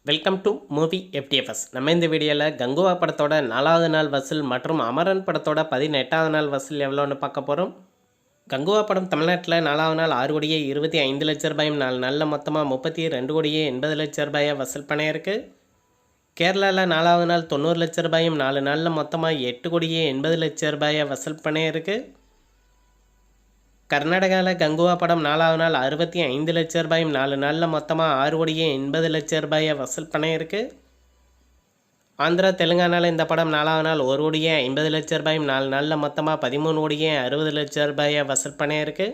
Welcome to movie FDFS. நம்ம இந்த வீடியோவில் கங்குவா படத்தோட 4வது நாள் வசூல் மற்றும் அமரன் படத்தோட 18வது நாள் வசூல் எவ்வளோன்னு பார்க்க போகிறோம். கங்குவா படம் தமிழ்நாட்டில் 4வது நாள் 6 கோடியே 25 லட்ச ரூபாயும் 4 நாளில் மொத்தமாக 32 கோடியே 80 லட்ச ரூபாயை வசூல் பண்ணியிருக்கு. கேரளாவில் 4வது நாள் 90 லட்ச ரூபாயும் 4 நாளில் மொத்தமாக 8 கோடியே 80 லட்ச ரூபாயை வசூல் பண்ணியிருக்கு. கர்நாடகாவில் கங்குவா படம் 4வது நாள் 65 லட்ச ரூபாயும் 4 நாளில் மொத்தமாக 6 கோடியே 80 லட்ச ரூபாயை வசூல் பண்ணியிருக்கு. ஆந்திரா தெலுங்கானாவில் இந்த படம் 4வது நாள் 1 கோடியே 50 லட்ச ரூபாயும் 4 நாளில் மொத்தமாக 13 கோடியே 60 லட்ச ரூபாயை வசூல் பண்ணியிருக்கு.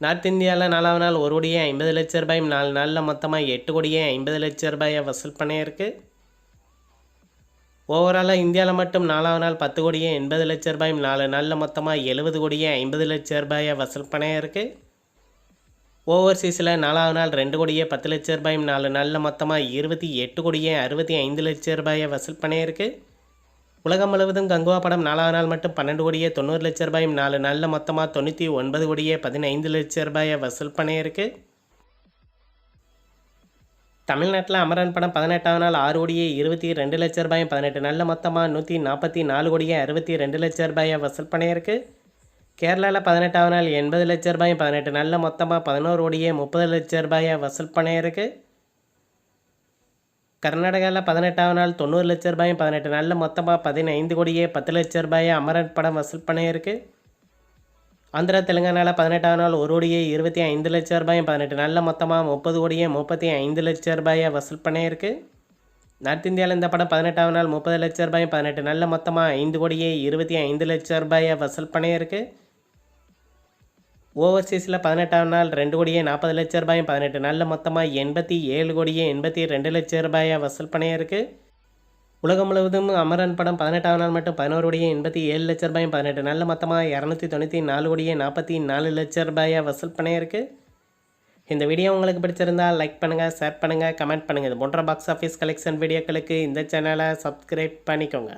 நார்த் இந்தியாவில் 4வது நாள் 1 கோடியே 50 லட்ச ரூபாயும் 4 நாளில் மொத்தமாக 8 கோடியே 50 லட்ச ரூபாயை வசூல் பண்ணியிருக்கு. ஓவராலாக இந்தியாவில் மட்டும் 4வது நாள் 10 கோடியே 80 லட்ச ரூபாயும் 4 நாளில் மொத்தமாக 70 கோடியே 50 லட்ச ரூபாயை வசூல் பண்ணியிருக்கு. ஓவர்சீஸில் 4வது நாள் 2 கோடியே 10 லட்ச ரூபாயும் 4 நாளில் மொத்தமாக 28 கோடியே 65 லட்ச ரூபாயை வசூல் பண்ணியிருக்கு. உலகம் முழுவதும் கங்குவா படம் 4வது நாள் மட்டும் 12 கோடியே 90 லட்ச ரூபாயும் 4 நாளில் மொத்தமாக 99 கோடியே 15 லட்ச ரூபாயை வசூல் பண்ணியிருக்கு. தமிழ்நாட்டில் அமரன் படம் 18வது நாள் 6 கோடியே 22 லட்ச ரூபாயும் 18 நாளில் மொத்தமாக 144 கோடியே 62 லட்ச ரூபாயை வசூல் பண்ணியிருக்கு. கேரளாவில் 18வது நாள் 80 லட்ச ரூபாயும் 18 நாளில் மொத்தமாக 11 கோடியே 30 லட்ச ரூபாயை வசூல் பண்ணியிருக்கு. கர்நாடகாவில் 18வது நாள் 90 லட்ச ரூபாயும் 18 நாளில் மொத்தமாக 15 கோடியே 10 லட்ச ரூபாயை அமரன் படம் வசூல் பண்ணியிருக்கு. ஆந்திரா தெலுங்கானாவில் 18வது நாள் 1 கோடியே 25 லட்ச ரூபாயும் 18 நாளில் மொத்தமாக 30 கோடியே 35 லட்ச ரூபாயை வசூல் பண்ணியிருக்கு. நார்த் இந்தியாவில் இந்த படம் 18வது நாள் 30 லட்ச ரூபாயும் 18 நாளில் மொத்தமாக 5 கோடியே 25 லட்ச ரூபாயை வசூல் பண்ணியிருக்கு. ஓவர்சீஸில் 18வது நாள் 2 கோடியே 40 லட்ச ரூபாயும் 18 நாளில் மொத்தமாக 87 கோடியே 82 லட்ச ரூபாயை வசூல் பண்ணியிருக்கு. உலகம் முழுவதும் அமரன் படம் 18வது நாள் மட்டும் 11 கோடியே 87 லட்ச ரூபாயும் 18 நாளில் மொத்தமாக 294 கோடியே 44 லட்ச ரூபாயை வசூல் பண்ணியிருக்கு. இந்த வீடியோ உங்களுக்கு பிடிச்சிருந்தால் லைக் பண்ணுங்கள், ஷேர் பண்ணுங்கள், கமெண்ட் பண்ணுங்கள். இது போன்ற பாக்ஸ் ஆஃபீஸ் கலெக்ஷன் வீடியோக்களுக்கு இந்த சேனலை சப்ஸ்கிரைப் பண்ணிக்கோங்க.